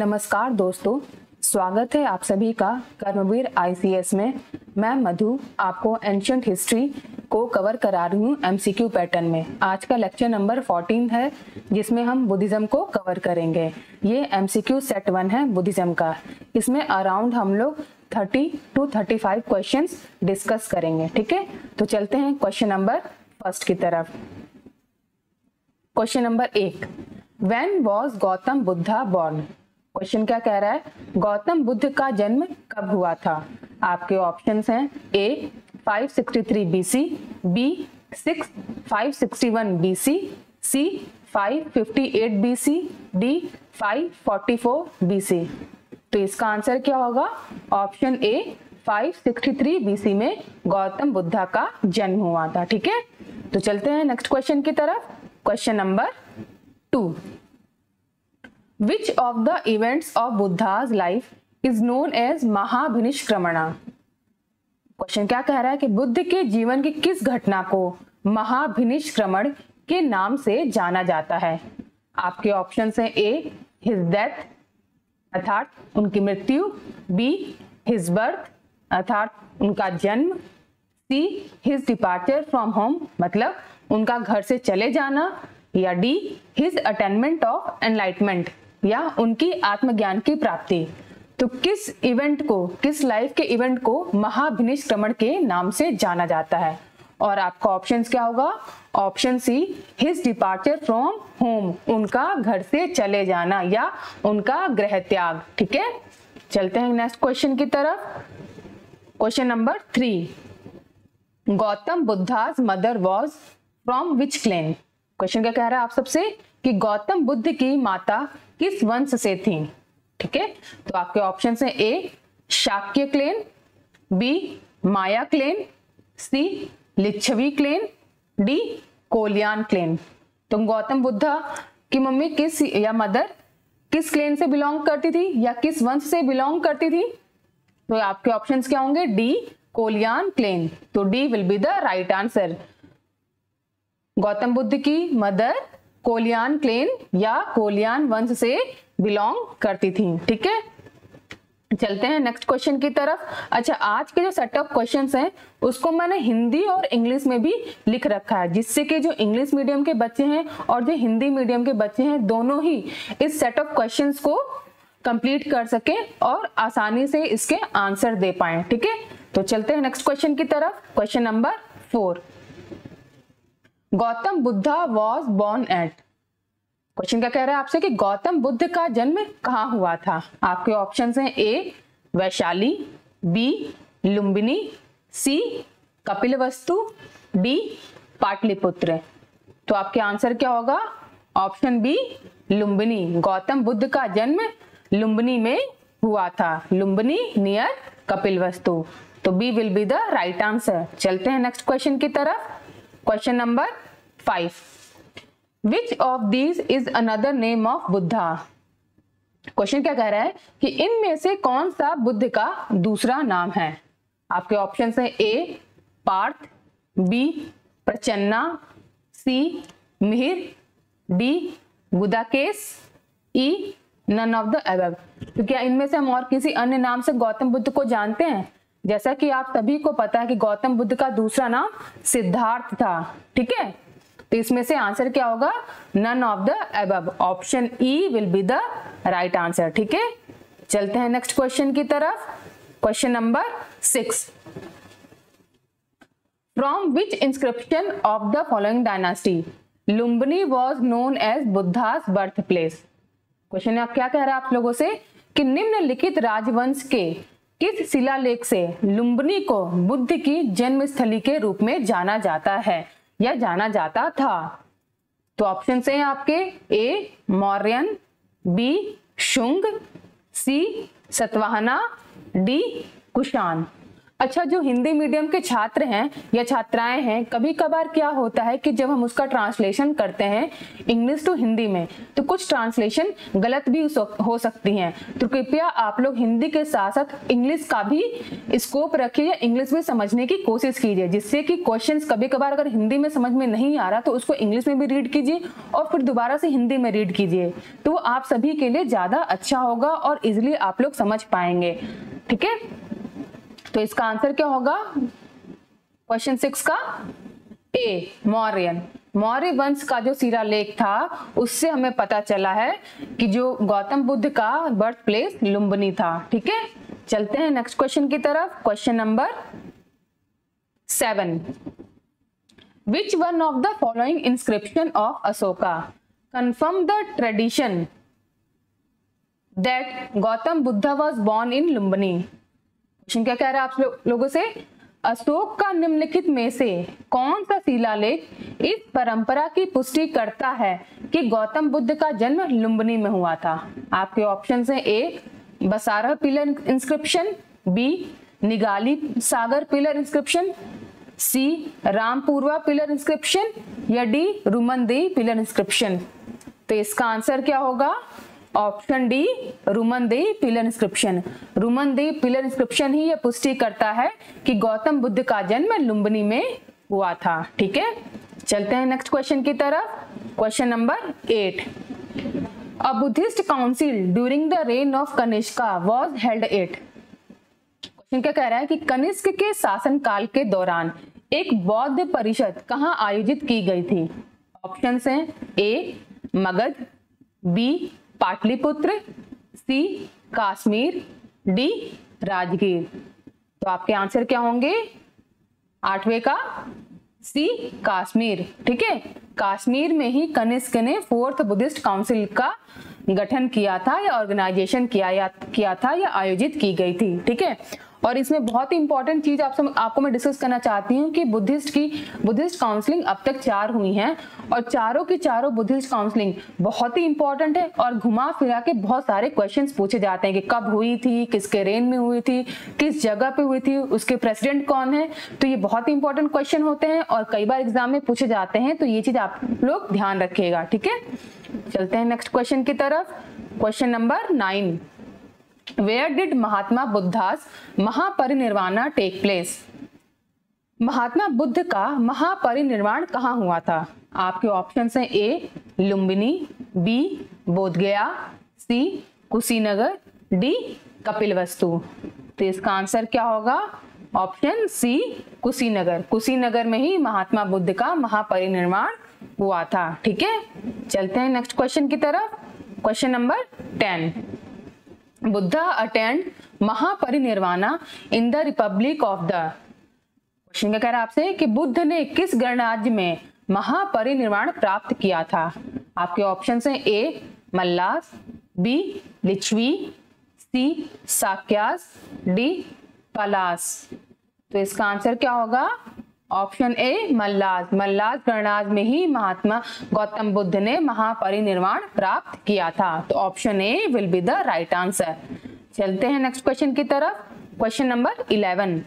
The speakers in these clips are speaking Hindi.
नमस्कार दोस्तों, स्वागत है आप सभी का कर्मवीर आईसीएस में। मैं मधु आपको एंशिएंट हिस्ट्री को कवर करा रही हूँ एमसीक्यू पैटर्न में। आज का लेक्चर नंबर 14 है जिसमें हम बुद्धिज्म को कवर करेंगे। ये एमसीक्यू सेट 1 है बुद्धिज्म का। इसमें अराउंड हम लोग 30 to 35 क्वेश्चंस डिस्कस करेंगे। ठीक है, तो चलते हैं क्वेश्चन नंबर फर्स्ट की तरफ। Question number 1, when was Gautam Buddha born? Question क्या कह रहा है, गौतम बुद्ध का जन्म कब हुआ था? आपके ऑप्शंस हैं ए 563 बीसी, बी 561 बीसी, सी 558 बीसी, डी 544 बीसी। तो इसका आंसर क्या होगा? ऑप्शन ए 563 बीसी में गौतम बुद्धा का जन्म हुआ था। ठीक है, तो चलते हैं नेक्स्ट क्वेश्चन की तरफ। Question number 2, Which of the events of Buddha's life is known as महाभिनिष्क्रमणा? क्वेश्चन क्या कह रहा है कि बुद्ध के जीवन की किस घटना को महाभिनिष्क्रमण के नाम से जाना जाता है? आपके ऑप्शंस हैं ए हिज डेथ अर्थात उनकी मृत्यु, बी हिज बर्थ अर्थात उनका जन्म, see his departure from home मतलब उनका घर से चले जाना, या D his attainment of enlightenment या उनकी आत्मज्ञान की प्राप्ति। तो किस इवेंट को, किस लाइफ के इवेंट को महाभिनिष्क्रमण के नाम से जाना जाता है? और आपका ऑप्शंस क्या होगा? Option see his departure from home, उनका घर से चले जाना या उनका गृह त्याग। ठीक है, चलते हैं नेक्स्ट क्वेश्चन की तरफ। Question number 3, Gautam Buddha's mother was from which clan? Question क्या कह रहा है आप सबसे कि गौतम बुद्ध की माता किस वंश से थी? ठीक है, तो आपके ऑप्शन हैं ए शाक्य क्लेन, बी माया क्लेन, सी Licchavi Klein, D Koliyan clan. तो गौतम बुद्धा की मम्मी किस या मदर किस क्लेन से बिलोंग करती थी या किस वंश से बिलोंग करती थी? तो आपके ऑप्शंस क्या होंगे? D Koliyan clan. तो D will be the right answer. Gautam Buddha की मदर कोलियान क्लेन या कोलियान वंश से बिलोंग करती थी। ठीक है, चलते हैं नेक्स्ट क्वेश्चन की तरफ। अच्छा, आज के जो सेट ऑफ क्वेश्चंस हैं उसको मैंने हिंदी और इंग्लिश में भी लिख रखा है, जिससे कि जो इंग्लिश मीडियम के बच्चे हैं और जो हिंदी मीडियम के बच्चे हैं दोनों ही इस सेट ऑफ क्वेश्चंस को कंप्लीट कर सके और आसानी से इसके आंसर दे पाए। ठीक है, तो चलते हैं नेक्स्ट क्वेश्चन की तरफ। Question number 4, Gautam Buddha was born at? Question क्या कह रहा है आपसे कि गौतम बुद्ध का जन्म कहाँ हुआ था? आपके ऑप्शंस हैं A Vaishali, B Lumbini, C Kapilavastu, D Pataliputra. तो आपके आंसर क्या होगा? Option B Lumbini. गौतम बुद्ध का जन्म लुम्बिनी में हुआ था, लुम्बिनी नियर कपिलवस्तु। तो B will be the right answer. चलते हैं नेक्स्ट क्वेश्चन की तरफ। Question number 5, which of these is another name of Buddha? Question क्या कह रहा है कि इनमें से कौन सा बुद्ध का दूसरा नाम है? आपके ऑप्शंस हैं A Partha, B Prachanna, C Mihir, D Gudakesh, E none of the above. तो क्या इनमें से हम और किसी अन्य नाम से गौतम बुद्ध को जानते हैं? जैसा कि आप सभी को पता है कि गौतम बुद्ध का दूसरा नाम सिद्धार्थ था। ठीक है, तो इसमें से आंसर क्या होगा? None of the above. Option E will be the right answer. ठीक है, चलते हैं नेक्स्ट क्वेश्चन की तरफ। Question number 6, from which inscription of the following dynasty Lumbini was known as Buddha's birth place? Question क्या कह रहा है आप लोगों से कि निम्नलिखित राजवंश के किस शिलालेख से लुम्बिनी को बुद्ध की जन्मस्थली के रूप में जाना जाता है या जाना जाता था? तो ऑप्शन हैं आपके ए मौर्यन, बी शुंग, सी सतवाहना, डी कुषाण। अच्छा, जो हिंदी मीडियम के छात्र हैं या छात्राएं हैं, कभी कभार क्या होता है कि जब हम उसका ट्रांसलेशन करते हैं इंग्लिश टू हिंदी में, तो कुछ ट्रांसलेशन गलत भी हो सकती हैं। तो कृपया आप लोग हिंदी के साथ साथ इंग्लिश का भी स्कोप रखिए या इंग्लिश में समझने की कोशिश कीजिए, जिससे कि क्वेश्चंस कभी कभार अगर हिंदी में समझ में नहीं आ रहा तो उसको इंग्लिश में भी रीड कीजिए और फिर दोबारा से हिंदी में रीड कीजिए, तो आप सभी के लिए ज्यादा अच्छा होगा और इजिली आप लोग समझ पाएंगे। ठीक है, तो इसका आंसर क्या होगा क्वेश्चन 6 का ए, मौर्यन। मौर्य वंश का जो शिलालेख था उससे हमें पता चला है कि जो गौतम बुद्ध का बर्थ प्लेस लुम्बिनी था। ठीक है, चलते हैं नेक्स्ट क्वेश्चन की तरफ। Question number 7, which one of the following inscription of Ashoka confirm the tradition that Gautam Buddha was born in Lumbini. Question क्या कह रहा है आप लोगों से, अशोक का निम्नलिखित में से कौन सा शिलालेख इस परंपरा की पुष्टि करता है कि गौतम बुद्ध का जन्म लुम्बिनी में हुआ था। आपके ऑप्शंस हैं A, Basarh pillar inscription, B, Nigali Sagar pillar inscription, C, Rampurva pillar inscription, या डी, रुमनदेही पिलर इंस्क्रिप्शन। तो इसका आंसर क्या होगा, option D, Rummindei pillar inscription. Rummindei pillar inscription ही यह पुष्टि करता है कि गौतम बुद्ध का जन्म लुम्बिनी में हुआ था। ठीक है, चलते हैं नेक्स्ट क्वेश्चन की तरफ। Question number 8, a Buddhist council during the reign of Kanishka was held at. Question क्या कह रहा है कि कनिष्क के शासनकाल के दौरान एक बौद्ध परिषद कहाँ आयोजित की गई थी। ऑप्शंस हैं ए, मगध, बी, पाटलिपुत्र, सी, कश्मीर, डी, राजगीर। तो आपके आंसर क्या होंगे 8वें का सी, कश्मीर। ठीक है, कश्मीर में ही कनिष्क ने 4th बुद्धिस्ट काउंसिल का गठन किया था या ऑर्गेनाइजेशन किया था या आयोजित की गई थी। ठीक है, और इसमें बहुत ही इंपॉर्टेंट चीज आपको मैं डिस्कस करना चाहती हूँ कि बुद्धिस्ट काउंसलिंग अब तक 4 हुई हैं और चारों की चारों बुद्धिस्ट काउंसलिंग बहुत ही इंपॉर्टेंट है और घुमा फिरा के बहुत सारे क्वेश्चंस पूछे जाते हैं कि कब हुई थी, किसके रेन में हुई थी, किस जगह पे हुई थी, उसके प्रेसिडेंट कौन है। तो ये बहुत ही इंपॉर्टेंट क्वेश्चन होते हैं और कई बार एग्जाम में पूछे जाते हैं, तो ये चीज आप लोग ध्यान रखिएगा। ठीक है, चलते हैं नेक्स्ट क्वेश्चन की तरफ। Question number 9, Where did Mahatma Buddha's Mahaparinirvana take place. Mahatma Buddha का महापरिनिर्वाण कहाँ हुआ था। आपके ऑप्शंस हैं A, Lumbini, B, Bodhgaya, C, Kushinagar, D, Kapilavastu. तो इसका आंसर क्या होगा, ऑप्शन सी, कुशीनगर। कुशीनगर में ही महात्मा बुद्ध का महापरिनिर्वाण हुआ था। ठीक है, चलते हैं नेक्स्ट क्वेश्चन की तरफ। Question number 10, Buddha attend Mahaparinirvana in the Republic of the. Question क्या कह रहा है आपसे कि बुद्ध ने किस गणराज्य में महापरिनिर्वाण प्राप्त किया था। आपके ऑप्शंस हैं ए, मल्लास, बी, लिच्छवी, सी, साक्यास, डी, पलास। तो इसका आंसर क्या होगा, ऑप्शन ए, मल्लास। मल्लास गणराज्य में ही महात्मा गौतम बुद्ध ने महापरिनिर्वाण प्राप्त किया था। तो option A will be the right answer. चलते हैं नेक्स्ट क्वेश्चन की तरफ। Question number 11,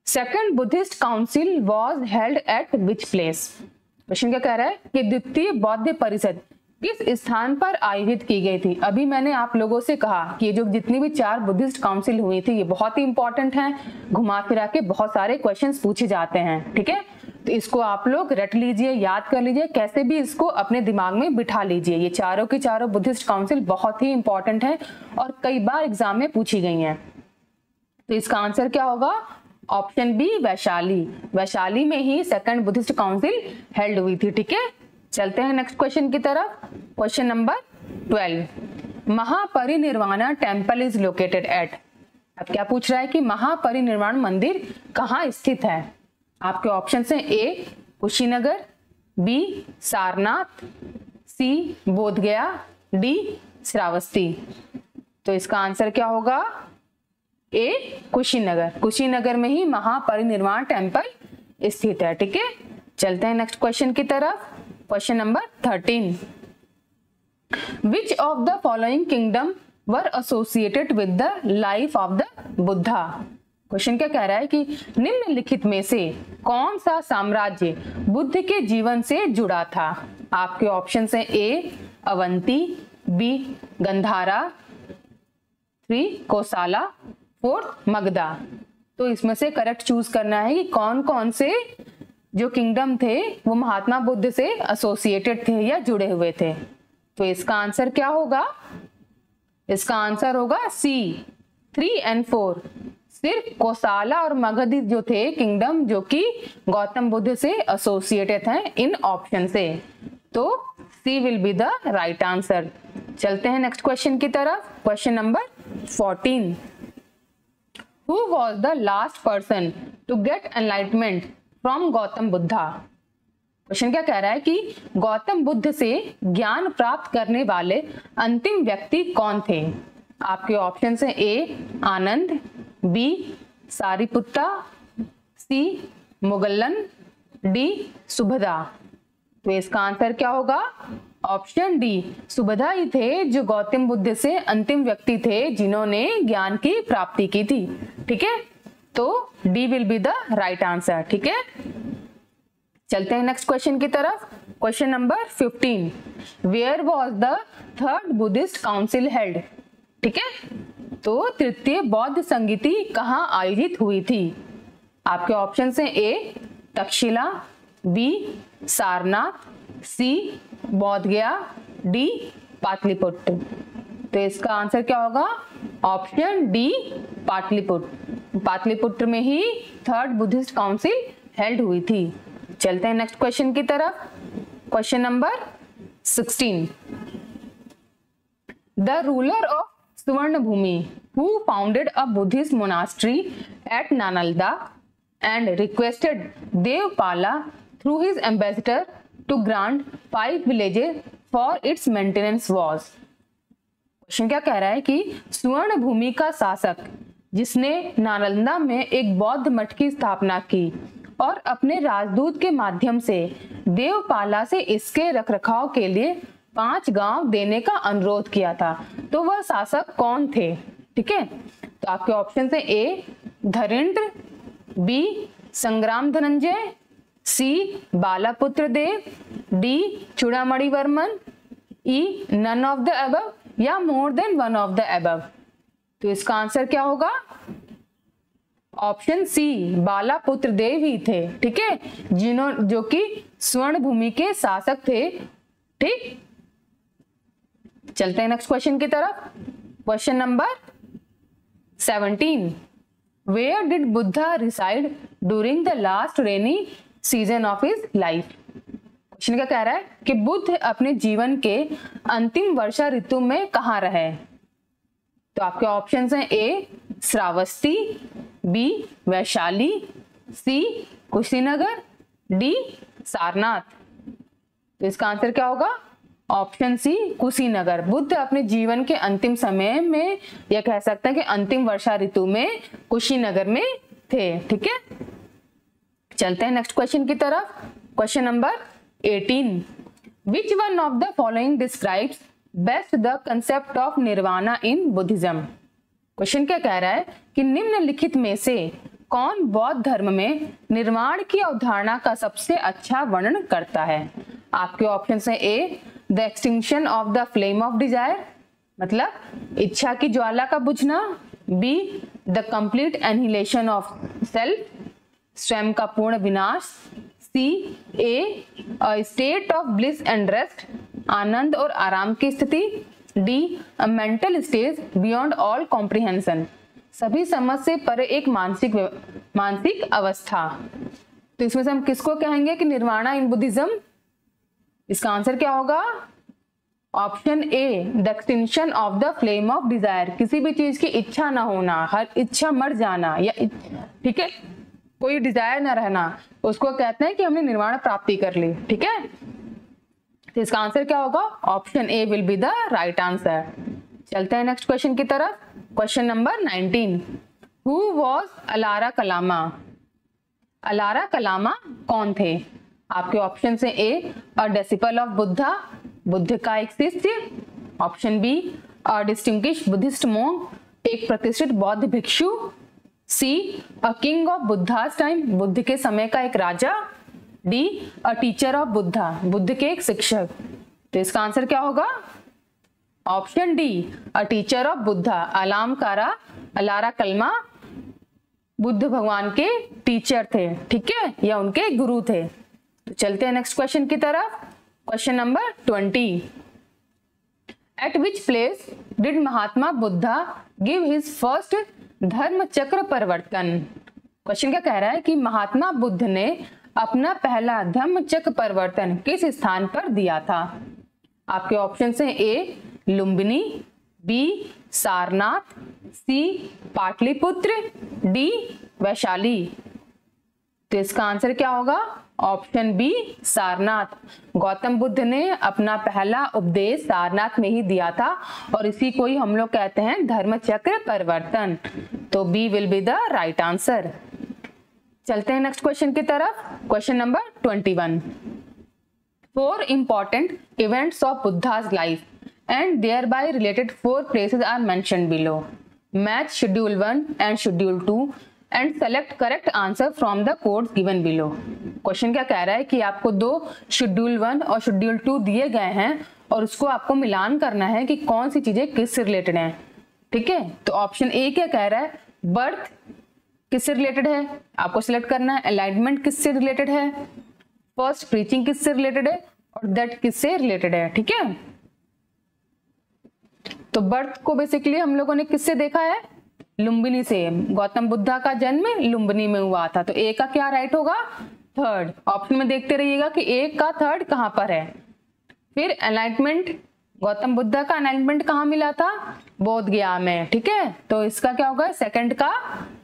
second Buddhist council was held at which place. Question क्या कह रहा है कि द्वितीय बौद्ध परिषद किस स्थान पर आयोजित की गई थी। अभी मैंने आप लोगों से कहा कि ये जो जितनी भी 4 बुद्धिस्ट काउंसिल हुई थी ये बहुत ही इंपॉर्टेंट हैं, घुमा फिरा के बहुत सारे क्वेश्चंस पूछे जाते हैं। ठीक है, तो इसको आप लोग रट लीजिए, याद कर लीजिए, कैसे भी इसको अपने दिमाग में बिठा लीजिए। ये चारों की चारों बुद्धिस्ट काउंसिल बहुत ही इंपॉर्टेंट है और कई बार एग्जाम में पूछी गई हैं। तो इसका आंसर क्या होगा, ऑप्शन बी, वैशाली। वैशाली में ही सेकंड बुद्धिस्ट काउंसिल हेल्ड हुई थी। ठीक है, चलते हैं नेक्स्ट क्वेश्चन की तरफ। Question number 12, Mahaparinirvana temple is located at. अब क्या पूछ रहा है कि महापरिनिर्वाण मंदिर कहाँ स्थित है। आपके ऑप्शन हैं ए, कुशीनगर, बी, सारनाथ, सी, बोधगया, डी, श्रावस्ती। तो इसका आंसर क्या होगा, ए, कुशीनगर। कुशीनगर में ही महापरिनिर्वाण टेम्पल स्थित है। ठीक है, चलते हैं नेक्स्ट क्वेश्चन की तरफ। Question number 13, which of the following kingdom were associated with the life of the Buddha. Question क्या कह रहा है कि निम्नलिखित में से कौन सा साम्राज्य बुद्ध के जीवन से जुड़ा था? आपके ऑप्शन हैं ए अवंती, बी गंधारा, 3 कोसाला, 4 मगधा। तो इसमें से करेक्ट चूज करना है कि कौन कौन से जो किंगडम थे वो महात्मा बुद्ध से एसोसिएटेड थे या जुड़े हुए थे। तो इसका आंसर क्या होगा? इसका आंसर होगा सी 3 और 4। सिर्फ कोसाला और मगध जो थे किंगडम जो कि गौतम बुद्ध से एसोसिएटेड हैं इन ऑप्शन से। तो C will be the right answer. चलते हैं नेक्स्ट क्वेश्चन की तरफ। Question number 14। Who was the last person to get enlightenment from Gautam Buddha? Question क्या कह रहा है कि गौतम बुद्ध से ज्ञान प्राप्त करने वाले अंतिम व्यक्ति कौन थे? आपके ऑप्शन हैं ए आनंद, बी सारिपुत्ता, सी मुगल्लन, डी सुभदा। तो इसका आंसर क्या होगा? ऑप्शन डी सुभदा ही थे जो गौतम बुद्ध से अंतिम व्यक्ति थे जिन्होंने ज्ञान की प्राप्ति की थी। ठीक है, तो D will be the right answer. ठीक है, चलते हैं नेक्स्ट क्वेश्चन की तरफ। Question number 15। Where was the third Buddhist council held? ठीक है, तो तृतीय बौद्ध संगीति कहाँ आयोजित हुई थी? आपके ऑप्शन हैं ए तक्षशिला, बी सारनाथ, सी बोध गया, डी पाटलिपुत्र। तो इसका आंसर क्या होगा? Option D Pataliputra. पाटलिपुत्र में ही थर्ड बुद्धिस्ट काउंसिल हेल्ड हुई थी। चलते हैं नेक्स्ट क्वेश्चन की तरफ। Question number 16। The ruler of Suvarnabhumi who founded a Buddhist monastery at Nanalda and requested Devpala through his ambassador to grant 5 villages for its maintenance was? Question क्या कह रहा है कि सुवर्ण भूमि का शासक जिसने नालंदा में एक बौद्ध मठ की स्थापना की और अपने राजदूत के माध्यम से देवपाला से इसके रखरखाव के लिए 5 गांव देने का अनुरोध किया था, तो वह शासक कौन थे? ठीक है, तो आपके ऑप्शन हैं ए Dharendra, B Sangram Dhananjaya, C Balaputra Deva, D Chudamani Varman, E none of the above या more than one of the above. तो इसका आंसर क्या होगा? ऑप्शन सी बालापुत्र देव ही थे। ठीक है, जो कि स्वर्ण भूमि के शासक थे। ठीक, चलते हैं नेक्स्ट क्वेश्चन की तरफ। Question number 17। Where did Buddha reside during the last rainy season of his life? Question क्या कह रहा है कि बुद्ध अपने जीवन के अंतिम वर्षा ऋतु में कहाँ रहे? तो आपके ऑप्शन हैं ए श्रावस्ती, बी वैशाली, सी कुशीनगर, डी सारनाथ। तो इसका आंसर क्या होगा? Option C Kushinagar. बुद्ध अपने जीवन के अंतिम समय में यह कह सकते हैं कि अंतिम वर्षा ऋतु में कुशीनगर में थे। ठीक है, चलते हैं नेक्स्ट क्वेश्चन की तरफ। Question number 18। Which one of the following describes best the concept of nirvana in Buddhism? Question क्या कह रहा है कि निम्नलिखित में से कौन बौद्ध धर्म में निर्वाण की अवधारणा का सबसे अच्छा वर्णन करता है? आपके ऑप्शन हैं A the extinction of the flame of desire, मतलब इच्छा की ज्वाला का बुझना, B the complete annihilation of self, स्वयं का पूर्ण विनाश, C a state of bliss and rest, आनंद और आराम की स्थिति, D a mental stage beyond all comprehension, सभी समझ से परे एक मानसिक अवस्था। तो इसमें से हम किसको कहेंगे कि निर्वाणा इन बुद्धिज्म? इसका आंसर क्या होगा? Option A the extinction of the flame of Dzire. किसी भी चीज की इच्छा ना होना, हर इच्छा मर जाना, या ठीक है कोई डिजायर ना रहना, उसको कहते हैं कि हमने निर्वाण प्राप्ति कर ली। ठीक है, तो इसका आंसर क्या होगा? Option A will be the right answer. चलते हैं नेक्स्ट क्वेश्चन की तरफ। Question number 19। Who was Alara Kalama? Alara Kalama कौन थे? आपके ऑप्शन हैं A a disciple of Buddha, Buddha का एक शिष्य, option B a distinguished Buddhist monk, एक प्रतिष्ठित बौद्ध भिक्षु, C a king of Buddha's time, Buddha के समय का एक राजा। D a teacher of Buddha, Buddha के एक शिक्षक। तो इसका आंसर क्या होगा? Option D a teacher of Buddha. ALARA कलमा बुद्ध भगवान के टीचर थे, ठीक है, या उनके गुरु थे। तो चलते हैं नेक्स्ट क्वेश्चन की तरफ। Question number 20। Eight which place did Mahatma Buddha give his first धर्म चक्र परिवर्तन? क्वेश्चन क्या कह रहा है कि महात्मा बुद्ध ने अपना पहला धर्म चक्र परिवर्तन किस स्थान पर दिया था? आपके ऑप्शन हैं A Lumbini, B Sarnath, C Pataliputra, D Vaishali. तो इसका आंसर क्या होगा? Option B Sarnath. गौतम बुद्ध ने अपना पहला उपदेश सारनाथ में ही दिया था और इसी को ही हम लोग कहते हैं धर्म चक्र परिवर्तन। तो B will be the right answer. चलते हैं नेक्स्ट क्वेश्चन की तरफ। Question number 21। 4 important events of Buddha's life and thereby related 4 places are mentioned below. Match schedule 1 and schedule 2 and select correct answer from the codes given below. Question क्या कह रहा है कि आपको 2 शेड्यूल 1 और शेड्यूल 2 दिए गए हैं और उसको आपको मिलान करना है कि कौन सी चीजें किससे रिलेटेड हैं, ठीक है। तो ऑप्शन ए क्या कह रहा है? बर्थ किससे रिलेटेड है, आपको सिलेक्ट करना है। अलाइनमेंट किससे रिलेटेड है, फर्स्ट प्रीचिंग किससे रिलेटेड है और दैट किससे रिलेटेड है, ठीक है। तो बर्थ को बेसिकली हम लोगों ने किससे देखा है? लुम्बिनी से। गौतम बुद्धा का जन्म लुम्बिनी में हुआ था। तो ए का क्या राइट होगा? थर्ड। ऑप्शन में देखते रहिएगा कि ए का थर्ड कहां पर है। फिर एनलाइटमेंट, गौतम बुद्धा का एनलाइटमेंट कहां मिला था? बोध गया में, ठीक है। तो इसका क्या होगा? सेकंड का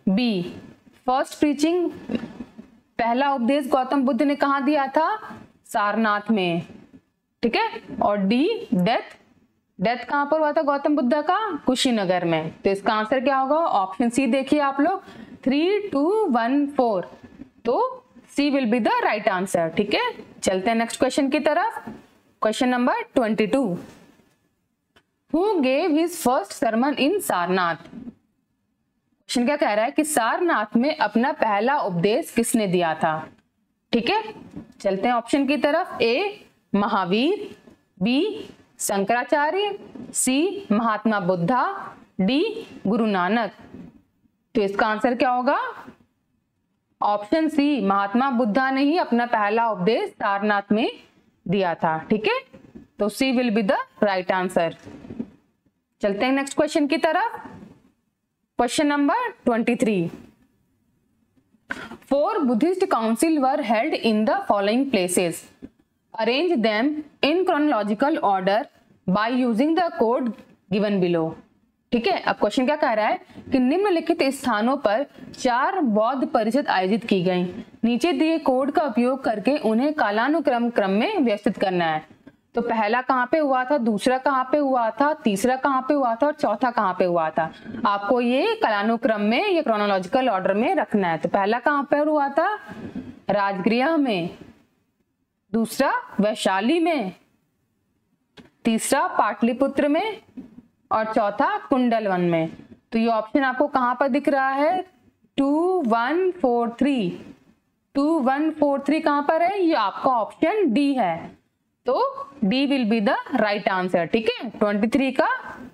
बी। फर्स्ट प्रीचिंग, पहला उपदेश गौतम बुद्ध ने कहां दिया था? सारनाथ में, ठीक है। और डी डेथ, डेथ कहां पर हुआ था गौतम बुद्धा का? कुशीनगर में। तो इसका आंसर क्या होगा? ऑप्शन सी देखिए आप लोग, 3, 2, 1, 4। तो C will be the right answer, ठीक है। चलते हैं नेक्स्ट क्वेश्चन की तरफ। Question number 22। Who gave his first sermon in Sarnath? Question क्या कह रहा है कि सारनाथ में अपना पहला उपदेश किसने दिया था, ठीक है। चलते हैं ऑप्शन की तरफ। ए महावीर, बी शंकराचार्य, सी महात्मा बुद्धा, डी गुरु नानक। तो इसका आंसर क्या होगा? ऑप्शन सी महात्मा बुद्धा ने ही अपना पहला उपदेश सारनाथ में दिया था, ठीक है। तो C will be the right answer. चलते हैं नेक्स्ट क्वेश्चन की तरफ। Question number 23। 4 Buddhist council were held in the following places. Arrange them in chronological order by using the code given below. ठीक है। अब क्वेश्चन क्या कह रहा है कि निम्नलिखित स्थानों पर 4 बौद्ध परिषद आयोजित की गई। नीचे दिए कोड का उपयोग करके उन्हें कालानुक्रम क्रम में व्यवस्थित करना है। तो पहला कहाँ पे हुआ था, दूसरा कहाँ पे हुआ था, तीसरा कहाँ पे हुआ था और चौथा कहाँ पे हुआ था। आपको ये कालानुक्रम में या क्रोनोलॉजिकल ऑर्डर में रखना है। तो पहला कहाँ पे हुआ था? राजगृह में, दूसरा वैशाली में, तीसरा पाटलिपुत्र में और चौथा कुंडलवन में। तो ये ऑप्शन आपको कहां पर दिख रहा है? 2, 1, 4, 3। 2, 1, 4, 3 कहां पर है? ये आपका ऑप्शन डी है। तो D will be the right answer, ठीक है। 23 का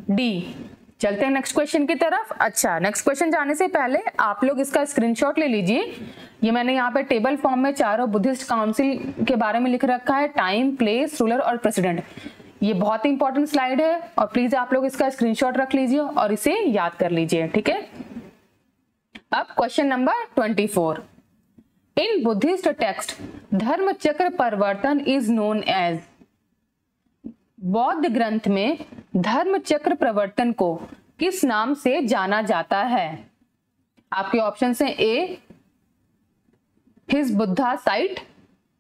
डी। चलते हैं नेक्स्ट क्वेश्चन की तरफ। अच्छा, नेक्स्ट क्वेश्चन जाने से पहले आप लोग इसका स्क्रीनशॉट ले लीजिए। ये मैंने यहाँ पे टेबल फॉर्म में चारों बुद्धिस्ट काउंसिल के बारे में लिख रखा है, टाइम, प्लेस, रूलर और प्रेसिडेंट। ये बहुत ही इंपॉर्टेंट स्लाइड है और प्लीज आप लोग इसका स्क्रीनशॉट रख लीजिए और इसे याद कर लीजिए, ठीक है। अब क्वेश्चन नंबर 24। इन बुद्धिस्ट टेक्स्ट धर्म चक्र परिवर्तन इज नोन एज। बौद्ध ग्रंथ में धर्म चक्र परिवर्तन को किस नाम से जाना जाता है? आपके ऑप्शन हैं A his Buddha sight,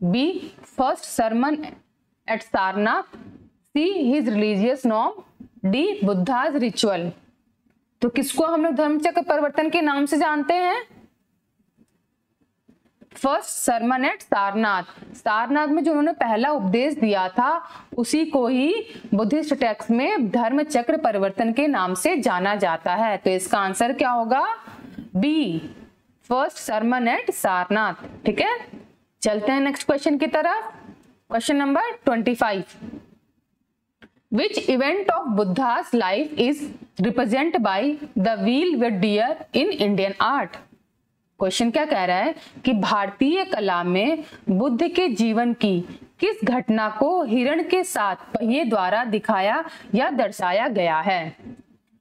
B first sermon at Sarnath, C his religious norm, D Buddha's ritual. तो किसको हम लोग धर्म चक्र परिवर्तन के नाम से जानते हैं? First sermon at Sarnath. Sarnath में जो उन्होंने पहला उपदेश दिया था उसी को ही बुद्धिस्ट टेक्स्ट में धर्म चक्र परिवर्तन के नाम से जाना जाता है। तो इसका आंसर क्या होगा? B first sermon at Sarnath. ठीक है, चलते हैं नेक्स्ट क्वेश्चन की तरफ। Question number 25, Which event of Buddha's life is represented by the wheel with deer in Indian art? Question क्या कह रहा है कि भारतीय कला में बुद्ध के जीवन की किस घटना को हिरण के साथ पहिए द्वारा दिखाया या दर्शाया गया है?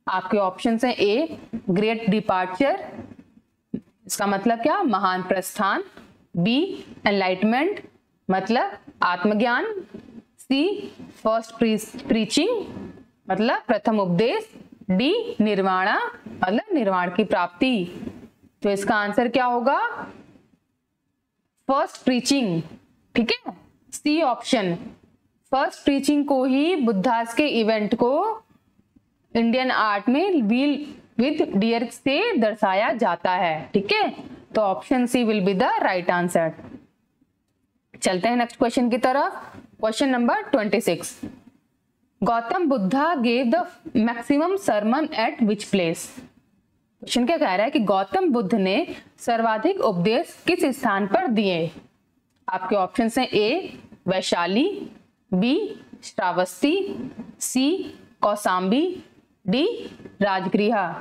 आपके ऑप्शंस हैं ए ग्रेट डिपार्चर, इसका मतलब क्या, महान प्रस्थान। बी एनलाइटमेंट, मतलब आत्मज्ञान। सी फर्स्ट प्रीचिंग, मतलब प्रथम उपदेश। डी निर्वाणा, मतलब निर्वाण की प्राप्ति। तो इसका आंसर क्या होगा, फर्स्ट प्रीचिंग। ठीक है, सी ऑप्शन, फर्स्ट प्रीचिंग को ही बुद्धास के इवेंट को इंडियन आर्ट में व्हील विद डियर से दर्शाया जाता है। ठीक है, तो option C will be the right answer. चलते हैं नेक्स्ट क्वेश्चन की तरफ। Question number 26, Gautam Buddha gave the maximum sermon at which place? Question क्या कह रहा है कि गौतम बुद्ध ने सर्वाधिक उपदेश किस स्थान पर दिए? आपके ऑप्शंस हैं A Vaishali, B Shravasti, C Kaushambi, D Rajgriha.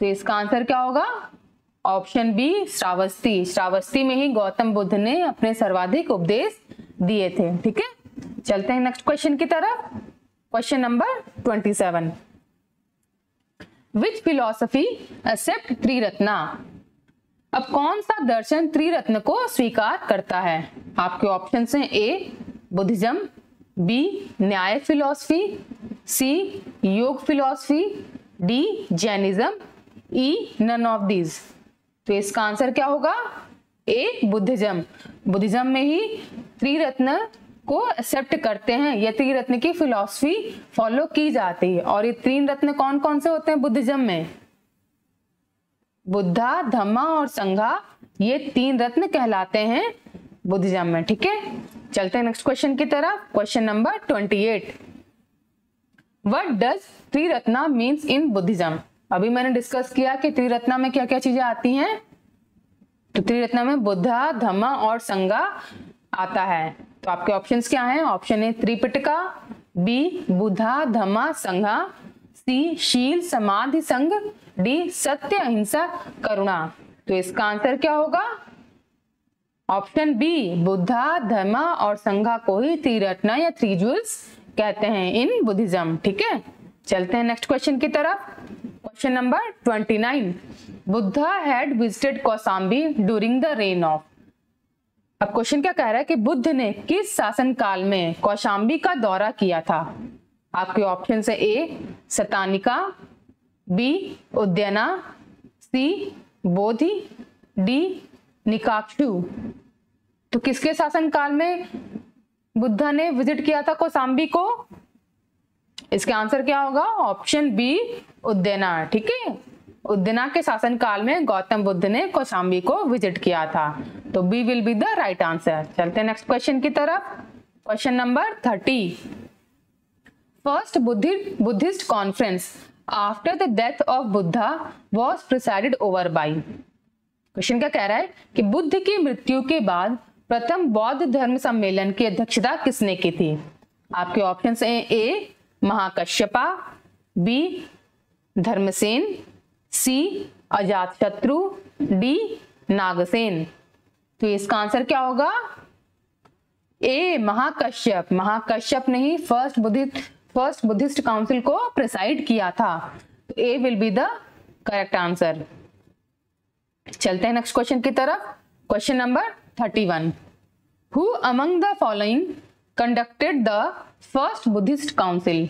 तो इसका आंसर क्या होगा, ऑप्शन बी श्रावस्ती। श्रावस्ती में ही गौतम बुद्ध ने अपने सर्वाधिक उपदेश दिए थे। ठीक है, चलते हैं नेक्स्ट क्वेश्चन की तरफ। क्वेश्चन नंबर 27, विच फिलॉसफी एक्सेप्ट त्रिरत्ना? अब कौन सा दर्शन त्रिरत्न को स्वीकार करता है? आपके ऑप्शंस हैं A Buddhism, B Nyaya philosophy, C Yoga philosophy, D Jainism, E none of these. तो इसका आंसर क्या होगा, ए बुद्धिज्म। बुद्धिज्म में ही त्रिरत्न को एक्सेप्ट करते हैं, ये त्रिरत्न की फिलॉसफी फॉलो की जाती है। और ये तीन रत्न कौन कौन से होते हैं बुद्धिज्म में? बुद्धा, धम्मा और संघा, ये तीन रत्न कहलाते हैं बुद्धिज्म में। ठीक है, चलते हैं नेक्स्ट क्वेश्चन की तरफ। Question number 28, what does Triratna means in Buddhism? अभी मैंने डिस्कस किया कि त्रिरत्ना में क्या क्या चीजें आती हैं। तो त्रिरत्ना में बुद्धा, धम्मा और संघा आता है। तो आपके ऑप्शंस क्या हैं? Option A Tripitaka, B Buddha धम्मा संघा, सी शील समाधि संघ, डी सत्य अहिंसा करुणा। तो इसका आंसर क्या होगा, ऑप्शन बी बुद्धा, धम्मा और संघा को ही त्रिरत्न या थ्री ज्वेल्स कहते हैं इन बुद्धिज्म। ठीक है, चलते हैं नेक्स्ट क्वेश्चन की तरफ। Question number 29, Buddha had visited Kaushambi during the reign of? अब क्वेश्चन क्या कह रहा है कि बुद्ध ने किस शासन काल में कौशाम्बी का दौरा किया था? आपके ऑप्शन है ए सतानिका, बी उद्यना, सी बोधि, डी निकाक्षु। तो किसके शासन काल में बुद्धा ने विजिट किया था कौशाम्बी को? इसका आंसर क्या होगा, ऑप्शन बी उद्यना। ठीक है, उद्यना के शासन काल में गौतम बुद्ध ने कौशाम्बी को विजिट किया था। तो B will be the right answer. चलते हैं नेक्स्ट क्वेश्चन की तरफ। Question number 30, first Buddhist conference after the death of Buddha was presided over by? Question क्या कह रहा है कि बुद्ध की मृत्यु के बाद प्रथम बौद्ध धर्म सम्मेलन की अध्यक्षता किसने की थी? आपके ऑप्शंस हैं A Mahakashyapa, B Dharmasen, C Ajatashatru, D Nagasen. तो इसका आंसर क्या होगा, ए महाकश्यप। महाकश्यप ने ही फर्स्ट बुद्धिस्ट काउंसिल को प्रिसाइड किया था। तो A will be the correct answer. चलते हैं नेक्स्ट क्वेश्चन की तरफ। Question number 31, who among the following conducted the first Buddhist council?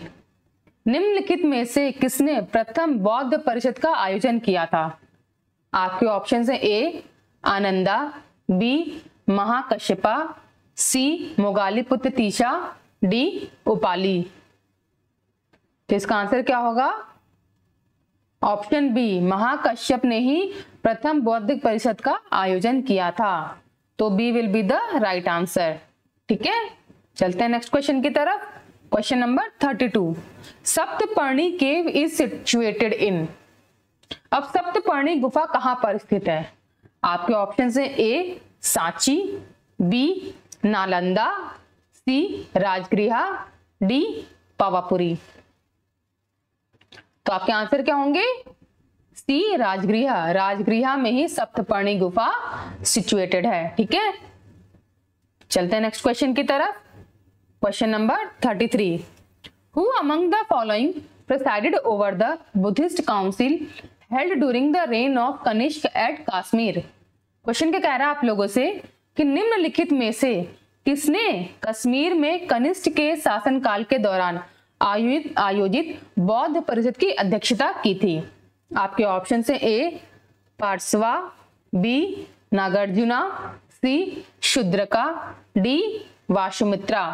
निम्नलिखित में से किसने प्रथम बौद्ध परिषद का आयोजन किया था? आपके ऑप्शन है ए आनंदा, बी महाकश्यपा, सी मोगालीपुत्र तीसा, डी उपाली। तो इसका आंसर क्या होगा, ऑप्शन बी महाकश्यप ने ही प्रथम बौद्धिक परिषद का आयोजन किया था। तो B will be the right answer. ठीक है, चलते हैं नेक्स्ट क्वेश्चन की तरफ। Question number 32, Saptaparni cave is situated in? अब सप्तपर्णी गुफा कहां पर स्थित है? आपके ऑप्शन है ए सांची, बी नालंदा, सी राजगृह, डी पावापुरी। तो आपके आंसर क्या होंगे? सी राजगृह। राजगृह में ही सप्तपर्णी गुफा सिचुएटेड है। ठीक है, चलते हैं नेक्स्ट क्वेश्चन की तरफ। Question number 33, who among the following presided over the Buddhist council held during the reign of Kanishka at Kashmir? Question क्या कह रहा है आप लोगों से कि निम्नलिखित में से किसने कश्मीर में कनिष्क के शासनकाल के दौरान आयोजित बौद्ध परिषद की अध्यक्षता की थी? आपके ऑप्शन से ए पार्श्वा, बी नागार्जुना, सी शूद्रका, डी वासुमित्रा।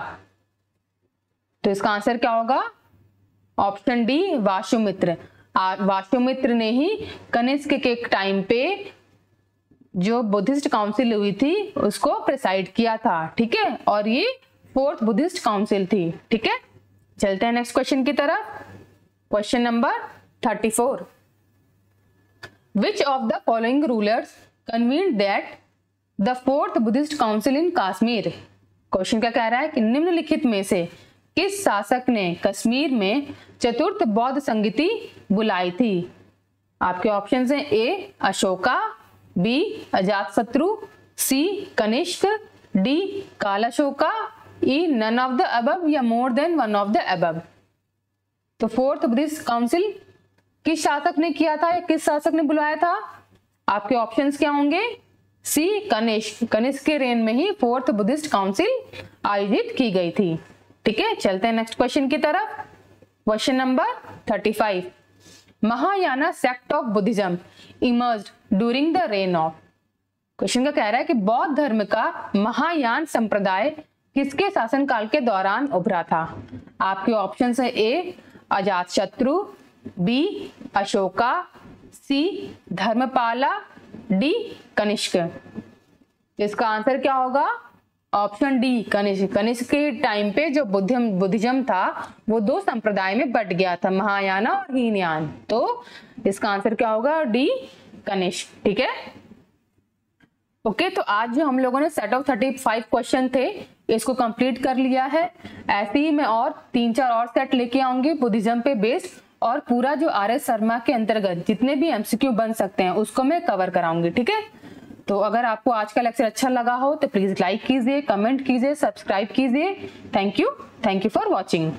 तो इसका आंसर क्या होगा? Option D Vasumitra. वासुमित्र ने ही कनिष्क के टाइम पे जो बुद्धिस्ट काउंसिल हुई थी उसको प्रेसाइड किया था। ठीक है, और ये 4th बुद्धिस्ट काउंसिल थी। ठीक है, चलते हैं नेक्स्ट क्वेश्चन की तरफ। Question number 34, which of the following rulers convened that the 4th Buddhist council in Kashmir? Question क्या कह रहा है कि निम्नलिखित में से किस शासक ने कश्मीर में 4th बौद्ध संगति बुलाई थी? आपके ऑप्शन हैं A Ashoka, B Ajatashatru, C Kanishka, D Kalashoka, E none of the above या more than one of the above. तो 4th बुद्धिस्ट काउंसिल किस शासक ने किया था या किस शासक ने बुलाया था? आपके ऑप्शंस क्या होंगे? सी कनिष्क। कनिष्क के रेन में ही 4th बुद्धिस्ट काउंसिल आयोजित की गई थी। ठीक है, चलते हैं नेक्स्ट क्वेश्चन की तरफ। Question number 35, Mahayana sect of Buddhism emerged during the reign of? Question का कह रहा है कि बौद्ध धर्म का महायान संप्रदाय किसके शासनकाल के दौरान उभरा था? आपके ऑप्शन है ए अजातशत्रु, बी अशोका, सी धर्मपाला, डी कनिष्क। इसका आंसर क्या होगा? Option D Kanishka. कनिष्क के टाइम पे जो बुद्धिज्म था वो 2 संप्रदाय में बट गया था, महायाना और हीनयान। तो इसका आंसर क्या होगा? डी कनिष्क। ठीक है, ओके। तो आज जो हम लोगों ने सेट ऑफ 35 क्वेश्चन थे इसको कंप्लीट कर लिया है। ऐसे ही मैं और 3-4 और सेट लेके आऊंगी बुद्धिज्म पे बेस्ड, और पूरा जो आर एस शर्मा के अंतर्गत जितने भी एमसीक्यू बन सकते हैं उसको मैं कवर कराऊंगी। ठीक है, तो अगर आपको आज का लेक्चर अच्छा लगा हो तो प्लीज लाइक कीजिए, कमेंट कीजिए, सब्सक्राइब कीजिए। Thank you for watching.